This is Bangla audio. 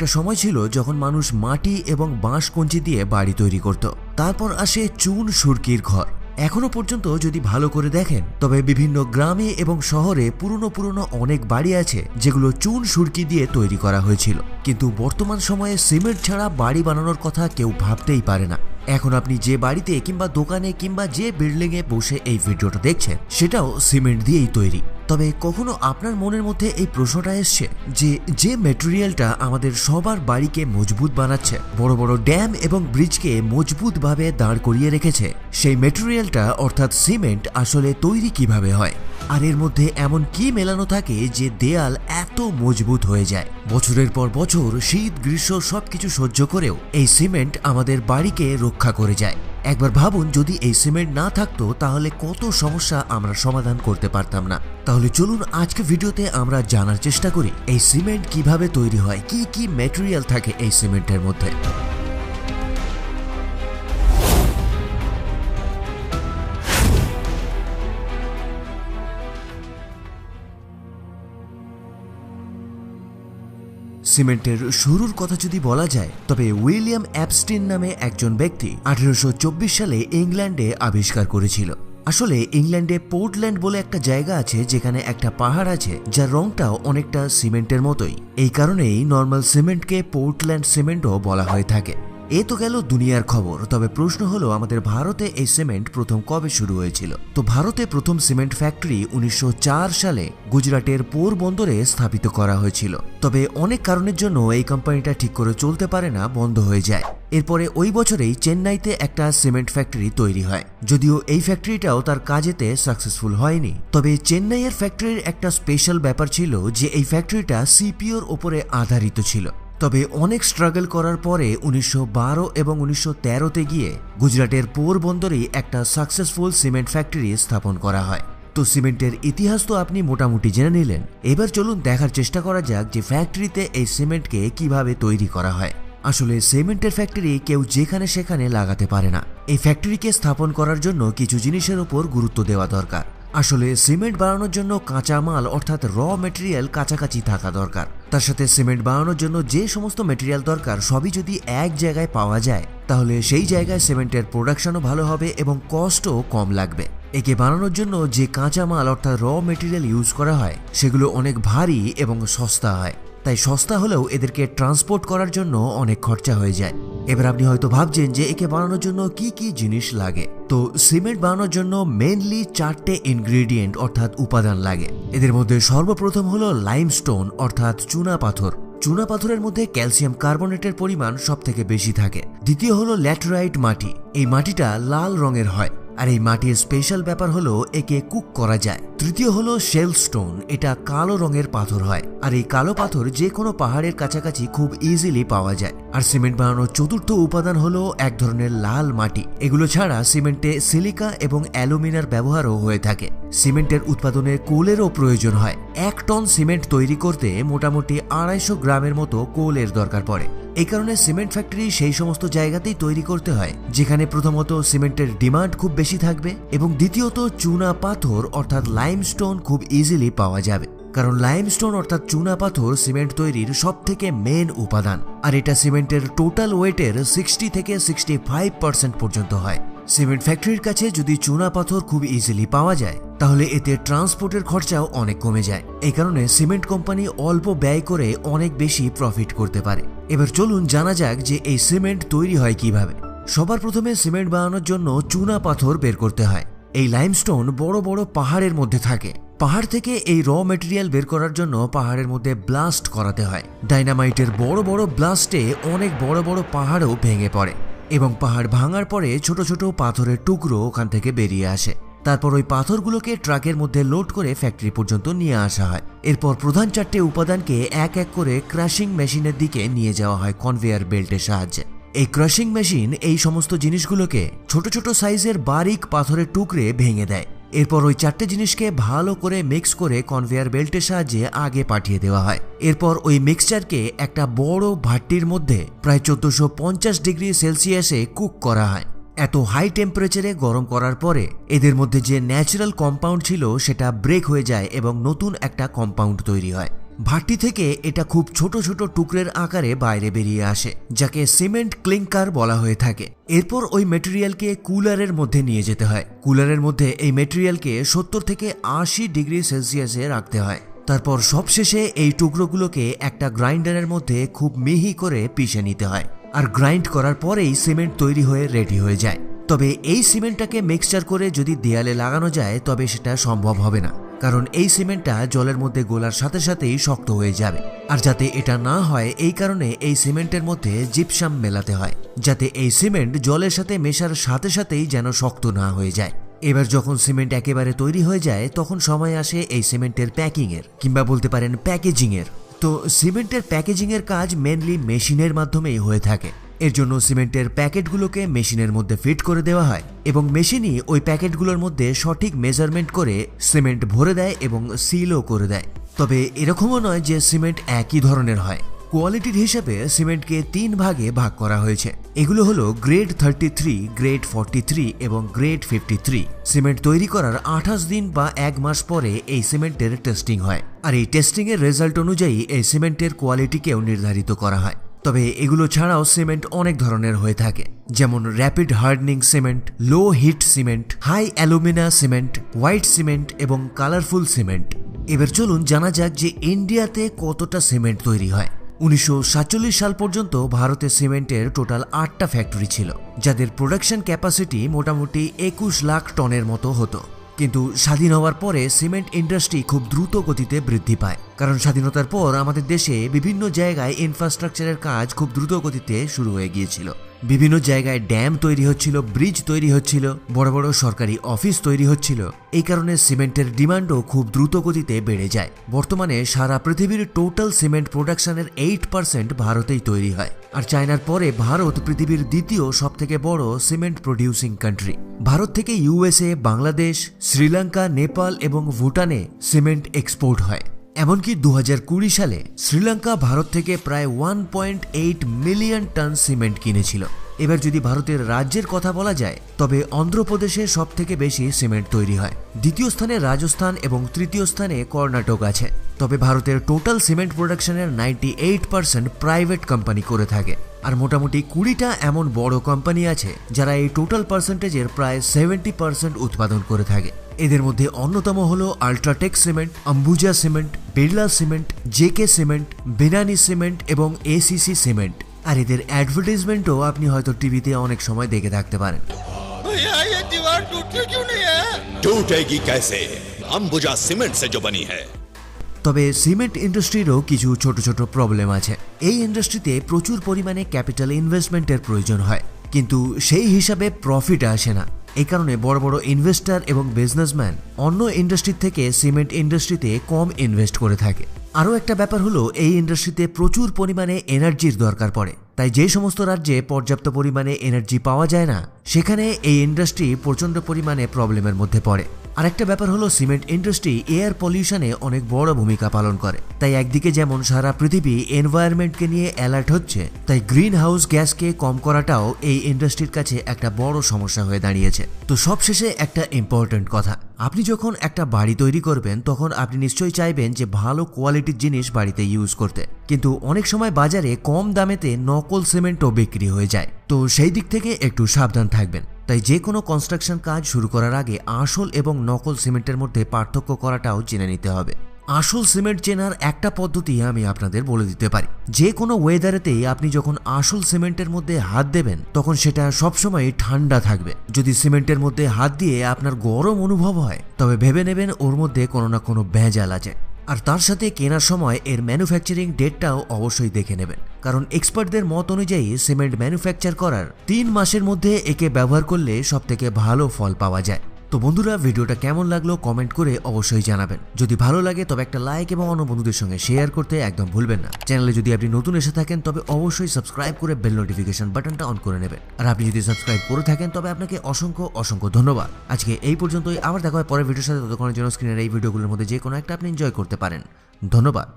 একটা সময় ছিল যখন মানুষ মাটি এবং বাঁশ কঞ্চি দিয়ে বাড়ি তৈরি করত। তারপর আসে চুন সুরকির ঘর। এখনো পর্যন্ত যদি ভালো করে দেখেন তবে বিভিন্ন গ্রামে এবং শহরে পুরনো অনেক বাড়ি আছে যেগুলো চুন সুরকি দিয়ে তৈরি করা হয়েছিল। কিন্তু বর্তমান সময়ে সিমেন্ট ছাড়া বাড়ি বানানোর কথা কেউ ভাবতেই পারে না। এখন আপনি যে বাড়িতে কিংবা দোকানে কিংবা যে বিল্ডিং এ বসে এই ভিডিওটা দেখছেন সেটাও সিমেন্ট দিয়েই তৈরি। তবে কখনো আপনার মনের মধ্যে এই প্রশ্নটা এসছে যে ম্যাটেরিয়ালটা আমাদের সবার বাড়িকে মজবুত বানাচ্ছে, বড় বড় ড্যাম এবং ব্রিজকে মজবুতভাবে দাঁড় করিয়ে রেখেছে, সেই ম্যাটেরিয়ালটা অর্থাৎ সিমেন্ট আসলে তৈরি কিভাবে হয়? আর এর মধ্যে এমন কি মেলানো থাকে যে দেয়াল এত মজবুত হয়ে যায়? বছরের পর বছর শীত গ্রীষ্ম সবকিছু সহ্য করেও এই সিমেন্ট আমাদের বাড়িকে রক্ষা করে যায়। একবার ভাবুন, যদি এই সিমেন্ট না থাকতো তাহলে কত সমস্যা আমরা সমাধান করতে পারতাম না। তাহলে চলুন আজকে ভিডিওতে আমরা জানার চেষ্টা করি এই সিমেন্ট কিভাবে তৈরি হয়, কি কি ম্যাটেরিয়াল থাকে এই সিমেন্টের মধ্যে। সিমেন্টের শুরুর কথা যদি বলা যায় তবে উইলিয়াম অ্যাপস্টিন নামে একজন ব্যক্তি 1824 সালে ইংল্যান্ডে আবিষ্কার করেছিল। আসলে ইংল্যান্ডে পোর্টল্যান্ড বলে একটা জায়গা আছে যেখানে একটা পাহাড় আছে যার রংটাও অনেকটা সিমেন্টের মতোই। এই কারণেই নর্মাল সিমেন্টকে পোর্টল্যান্ড সিমেন্টও বলা হয়ে থাকে। এ তো গেল দুনিয়ার খবর। তবে প্রশ্ন হলো, আমাদের ভারতে এই সিমেন্ট প্রথম কবে শুরু হয়েছিল? তো ভারতে প্রথম সিমেন্ট ফ্যাক্টরি 1904 সালে গুজরাটের পোরবন্দরে স্থাপিত করা হয়েছিল। তবে অনেক কারণের জন্য এই কোম্পানিটা ঠিক করে চলতে পারে না, বন্ধ হয়ে যায়। এরপরে ওই বছরেই চেন্নাইতে একটা সিমেন্ট ফ্যাক্টরি তৈরি হয়। যদিও এই ফ্যাক্টরিটাও তার কাজেতে সাকসেসফুল হয়নি। তবে চেন্নাইয়ের ফ্যাক্টরির একটা স্পেশাল ব্যাপার ছিল যে এই ফ্যাক্টরিটা সিপিওর ওপরে আধারিত ছিল। তবে অনেক স্ট্রাগল করার পরে 1912 এবং 1913তে গিয়ে গুজরাটের পোরবন্দরেই একটা সাকসেসফুল সিমেন্ট ফ্যাক্টরি স্থাপন করা হয়। তো সিমেন্টের ইতিহাস তো আপনি মোটামুটি জেনে নিলেন। এবার চলুন দেখার চেষ্টা করা যাক যে ফ্যাক্টরিতে এই সিমেন্টকে কিভাবে তৈরি করা হয়। আসলে সিমেন্টের ফ্যাক্টরি কেউ যেখানে সেখানে লাগাতে পারে না। এই ফ্যাক্টরিকে স্থাপন করার জন্য কিছু জিনিসের উপর গুরুত্ব দেওয়া দরকার। আসলে সিমেন্ট বানানোর জন্য কাঁচা মাল অর্থাৎ র ম্যাটেরিয়াল কাছাকাছি থাকা দরকার। তার সাথে সিমেন্ট বানানোর জন্য যে সমস্ত ম্যাটেরিয়াল দরকার সবই যদি এক জায়গায় পাওয়া যায় তাহলে সেই জায়গায় সিমেন্টের প্রোডাকশনও ভালো হবে এবং কস্টও কম লাগবে। একে বানানোর জন্য যে কাঁচা মাল অর্থাৎ র ম্যাটেরিয়াল ইউজ করা হয় সেগুলো অনেক ভারী এবং সস্তা হয়। তাই সস্তা হলেও এদেরকে ট্রান্সপোর্ট করার জন্য অনেক খরচা হয়ে যায়। এবার আপনি হয়তো ভাবছেন যে একে বানানোর জন্য কি কি জিনিস লাগে। তো সিমেন্ট বানানোর জন্য মেইনলি 4টে ইনগ্রেডিয়েন্ট অর্থাৎ উপাদান লাগে। এদের মধ্যে সর্বপ্রথম হলো লাইমস্টোন অর্থাৎ চুনা পাথর। চুনা পাথরের মধ্যে ক্যালসিয়াম কার্বনেটের পরিমাণ সবথেকে বেশি থাকে। দ্বিতীয় হলো ল্যাটেরাইট মাটি। এই মাটিটা লাল রঙের হয় আর এই মাটির স্পেশাল ব্যাপার হলো একে কুক করা যায়। তৃতীয় হলো শেল স্টোন। এটা কালো রঙের পাথর হয় আর এই কালো পাথর যে কোনো পাহাড়ের কাছাকাছি খুব ইজিলি পাওয়া যায়। আর সিমেন্ট বানানোর চতুর্থ উপাদান হলো এক ধরনের লাল মাটি। এগুলো ছাড়া সিমেন্টে সিলিকা এবং অ্যালুমিনার ব্যবহারও হয়ে থাকে। সিমেন্টের উৎপাদনে কোলেরও প্রয়োজন হয়। 1 টন সিমেন্ট তৈরি করতে মোটামুটি 250 গ্রামের মতো কোলের দরকার পড়ে। এই কারণে সিমেন্ট ফ্যাক্টরি সেই সমস্ত জায়গাতেই তৈরি করতে হয় যেখানে প্রথমত সিমেন্টের ডিমান্ড খুব বেশি থাকবে এবং দ্বিতীয়ত চুনা পাথর অর্থাৎ লাইমস্টোন খুব ইজিলি পাওয়া যাবে। কারণ লাইমস্টোন অর্থাৎ চুনা পাথর সিমেন্ট তৈরির সবথেকে মেন উপাদান আর এটা সিমেন্টের টোটাল ওয়েটের 60 থেকে 65% পর্যন্ত হয়। সিমেন্ট ফ্যাক্টরির কাছে যদি চুনা পাথর খুব ইজিলি পাওয়া যায় তাহলে এতে ট্রান্সপোর্টের খরচাও অনেক কমে যায়। এই কারণে সিমেন্ট কোম্পানি অল্প ব্যয় করে অনেক বেশি প্রফিট করতে পারে। এবার চলুন জানা যাক যে এই সিমেন্ট তৈরি হয় কিভাবে। সবার প্রথমে সিমেন্ট বানানোর জন্য চুনা পাথর বের করতে হয়। এই লাইমস্টোন বড় বড় পাহাড়ের মধ্যে থাকে। পাহাড় থেকে এই র ম্যাটেরিয়াল বের করার জন্য পাহাড়ের মধ্যে ব্লাস্ট করাতে হয়। ডাইনামাইটের বড় বড় ব্লাস্টে অনেক বড় বড় পাহাড়ও ভেঙে পড়ে এবং পাহাড় ভাঙার পরে ছোট ছোট পাথরের টুকরো ওখান থেকে বেরিয়ে আসে। তারপর ওই পাথরগুলোকে ট্রাকের মধ্যে লোড করে ফ্যাক্টরি পর্যন্ত নিয়ে আসা হয়। এরপর প্রধান 4টে উপাদানকে এক এক করে ক্রাশিং মেশিনের দিকে নিয়ে যাওয়া হয় কনভেয়ার বেল্টের সাহায্যে। এই ক্রাশিং মেশিন এই সমস্ত জিনিসগুলোকে ছোট ছোট সাইজের বারিক পাথরের টুকরে ভেঙে দেয়। এরপর ওই 4টে জিনিসকে ভালো করে মিক্স করে কনভেয়ার বেল্টের সাহায্যে আগে পাঠিয়ে দেওয়া হয়। এরপর ওই মিক্সচারকে একটা বড় ভাট্টির মধ্যে প্রায় 1450 ডিগ্রি সেলসিয়াসে কুক করা হয়। এত হাই টেম্পারেচারে গরম করার পরে এদের মধ্যে যে ন্যাচারাল কম্পাউন্ড ছিল সেটা ব্রেক হয়ে যায় এবং নতুন একটা কম্পাউন্ড তৈরি হয়। ভাটি থেকে এটা খুব ছোট ছোট টুকরের আকারে বাইরে বেরিয়ে আসে, যাকে সিমেন্ট ক্লিংকার বলা হয়ে থাকে। এরপর ওই মেটেরিয়ালকে কুলারের মধ্যে নিয়ে যেতে হয়। কুলারের মধ্যে এই মেটেরিয়ালকে 70 থেকে 80 ডিগ্রি সেলসিয়াসে রাখতে হয়। তারপর সবশেষে এই টুকরোগুলোকে একটা গ্রাইন্ডারের মধ্যে খুব মিহি করে পিষে নিতে হয়। আর গ্রাইন্ড করার পরেই সিমেন্ট তৈরি হয়ে রেডি হয়ে যায়। তবে এই সিমেন্টটাকে মিক্সচার করে যদি দেয়ালে লাগানো যায় তবে সেটা সম্ভব হবে না, কারণ এই সিমেন্টটা জলের মধ্যে গোলার সাথে সাথেই শক্ত হয়ে যাবে। আর যাতে এটা না হয় এই কারণে এই সিমেন্টের মধ্যে জিপসাম মেলাতে হয়, যাতে এই সিমেন্ট জলের সাথে মেশার সাথে সাথেই যেন শক্ত না হয়ে যায়। এবার যখন সিমেন্ট একেবারে তৈরি হয়ে যায় তখন সময় আসে এই সিমেন্টের প্যাকিংয়ের, কিংবা বলতে পারেন প্যাকেজিংয়ের। তো সিমেন্টের প্যাকেজিংয়ের কাজ মেনলি মেশিনের মাধ্যমেই হয়ে থাকে। এর জন্য সিমেন্টের প্যাকেটগুলোকে মেশিনের মধ্যে ফিট করে দেওয়া হয় এবং মেশিনই ওই প্যাকেটগুলোর মধ্যে সঠিক মেজারমেন্ট করে সিমেন্ট ভরে দেয় এবং সিলও করে দেয়। তবে এরকমও নয় যে সিমেন্ট একই ধরনের হয়। কোয়ালিটির হিসেবে সিমেন্টকে 3 ভাগে ভাগ করা হয়েছে। এগুলো হলো গ্রেড 33, গ্রেড 43 এবং গ্রেড 53। সিমেন্ট তৈরি করার 28 দিন বা 1 মাস পরে এই সিমেন্টের টেস্টিং হয়, আর এই টেস্টিং এর রেজাল্ট অনুযায়ী এই সিমেন্টের কোয়ালিটিকেও নির্ধারিত করা হয়। তবে এগুলো ছাড়াও সিমেন্ট অনেক ধরনের হয়ে থাকে, যেমন rapid hardening cement, low heat cement, high alumina cement, white cement এবং কালারফুল সিমেন্ট। এবার চলুন জানা যাক যে ইন্ডিয়াতে কতটা সিমেন্ট তৈরি হয়। 1947 সাল পর্যন্ত ভারতে সিমেন্টের টোটাল 8টা ফ্যাক্টরি ছিল, যাদের প্রোডাকশন ক্যাপাসিটি মোটামুটি 21 লাখ টনের মতো হতো। কিন্তু স্বাধীন হওয়ার পরে সিমেন্ট ইন্ডাস্ট্রি খুব দ্রুত গতিতে বৃদ্ধি পায়, কারণ স্বাধীনতার পর আমাদের দেশে বিভিন্ন জায়গায় ইনফ্রাস্ট্রাকচারের কাজ খুব দ্রুত গতিতে শুরু হয়ে গিয়েছিল। বিভিন্ন জায়গায় ড্যাম তৈরি হচ্ছিল, ব্রিজ তৈরি হচ্ছিল, বড় বড় সরকারি অফিস তৈরি হচ্ছিল। এই কারণে সিমেন্টের ডিমান্ডও খুব দ্রুত গতিতে বেড়ে যায়। বর্তমানে সারা পৃথিবীর টোটাল সিমেন্ট প্রোডাকশনের 8% ভারতেই তৈরি হয়। আর চায়নার পরে ভারত পৃথিবীর দ্বিতীয় সবথেকে বড় সিমেন্ট প্রডিউসিং কান্ট্রি। ভারত থেকে ইউএসএ, বাংলাদেশ, শ্রীলঙ্কা, নেপাল এবং ভুটানে সিমেন্ট এক্সপোর্ট হয়। এমনকি 2020 সালে শ্রীলঙ্কা ভারত থেকে প্রায় 1.8 মিলিয়ন টন সিমেন্ট কিনেছিল। এবার যদি ভারতের রাজ্যের কথা বলা যায় তবে অন্ধ্রপ্রদেশে সবথেকে বেশি সিমেন্ট তৈরি হয়। দ্বিতীয় স্থানে রাজস্থান এবং তৃতীয় স্থানে কর্ণাটক আছে। তবে ভারতের টোটাল সিমেন্ট প্রোডাকশনের 98% প্রাইভেট কোম্পানি করে থাকে। আর মোটামুটি 20টা এমন বড় কোম্পানি আছে যারা এই টোটাল পার্সেন্টেজের প্রায় 70% উৎপাদন করে থাকে। এদের মধ্যে অন্যতম হলো UltraTech cement, Ambuja cement, Birla cement, JK cement, Binani cement এবং এসিসি সিমেন্ট। আর এদের অ্যাডভার্টাইজমেন্টও আপনি হয়তো টিভিতে অনেক সময় দেখে থাকতে পারেন। टूटेगी कैसे? अंबुजा सीमेंट से जो बनी है। তবে সিমেন্ট ইন্ডাস্ট্রিরও কিছু ছোট ছোট প্রবলেম আছে। এই ইন্ডাস্ট্রিতে প্রচুর পরিমাণে ক্যাপিটাল ইনভেস্টমেন্টের প্রয়োজন হয়, কিন্তু সেই হিসাবে প্রফিট আসে না। এই কারণে বড় বড় ইনভেস্টর এবং বিজনেসম্যান অন্য ইন্ডাস্ট্রি থেকে সিমেন্ট ইন্ডাস্ট্রিতে কম ইনভেস্ট করে থাকে। আরও একটা ব্যাপার হলো এই ইন্ডাস্ট্রিতে প্রচুর পরিমাণে এনার্জির দরকার পড়ে, তাই যে সমস্ত রাজ্যে পর্যাপ্ত পরিমাণে এনার্জি পাওয়া যায় না সেখানে এই ইন্ডাস্ট্রি প্রচণ্ড পরিমাণে প্রবলেমের মধ্যে পড়ে। আরেকটা ব্যাপার হলো সিমেন্ট ইন্ডাস্ট্রি এয়ার পলিউশনে অনেক বড় ভূমিকা পালন করে। তাই একদিকে যেমন সারা পৃথিবী এনভায়রনমেন্টকে নিয়ে অ্যালার্ট হচ্ছে, তাই গ্রিন হাউস গ্যাসকে কম করাটাও এই ইন্ডাস্ট্রির কাছে একটা বড় সমস্যা হয়ে দাঁড়িয়েছে। তো সবশেষে একটা ইম্পর্টেন্ট কথা, আপনি যখন একটা বাড়ি তৈরি করবেন তখন আপনি নিশ্চয়ই চাইবেন যে ভালো কোয়ালিটির জিনিস বাড়িতে ইউজ করতে, কিন্তু অনেক সময় বাজারে কম দামেতে নকল সিমেন্টও বিক্রি হয়ে যায়। তো সেই দিক থেকে একটু সাবধান থাকবেন। তাই যে কোনো কনস্ট্রাকশন কাজ শুরু করার আগে আসল এবং নকল সিমেন্টের মধ্যে পার্থক্য করাটাও জেনে নিতে হবে। আসল সিমেন্ট চেনার একটা পদ্ধতি আমি আপনাদের বলে দিতে পারি। যে কোনো ওয়েদারেতেই আপনি যখন আসল সিমেন্টের মধ্যে হাত দেবেন তখন সেটা সবসময় ঠান্ডা থাকবে। যদি সিমেন্টের মধ্যে হাত দিয়ে আপনার গরম অনুভব হয় তবে ভেবে নেবেন ওর মধ্যে কোনো না কোনো ভেজাল আছে। আর তার সাথে কেনার সময় এর ম্যানুফ্যাকচারিং ডেটটাও অবশ্যই দেখে নেবেন, কারণ এক্সপার্টদের মত অনুযায়ী সিমেন্ট ম্যানুফ্যাকচার করার 3 মাসের মধ্যে একে ব্যবহার করলে সবথেকে ভালো ফল পাওয়া যায়। তো বন্ধুরা, ভিডিওটা কেমন লাগলো কমেন্ট করে অবশ্যই জানাবেন। যদি ভালো লাগে তবে একটা লাইক এবং অন্য বন্ধুদের সঙ্গে শেয়ার করতে একদম ভুলবেন না। চ্যানেলে যদি আপনি নতুন এসে থাকেন তবে অবশ্যই সাবস্ক্রাইব করে বেল নোটিফিকেশন বাটনটা অন করে নেবেন। আর আপনি যদি সাবস্ক্রাইব করে থাকেন তবে আপনাকে অসংখ্য অসংখ্য ধন্যবাদ। আজকে এই পর্যন্তই, আবার দেখা হয় পরের ভিডিওর সাথে। ততক্ষণের জন্য স্ক্রিনের এই ভিডিওগুলোর মধ্যে যে কোনো একটা আপনি এনজয় করতে পারেন। ধন্যবাদ।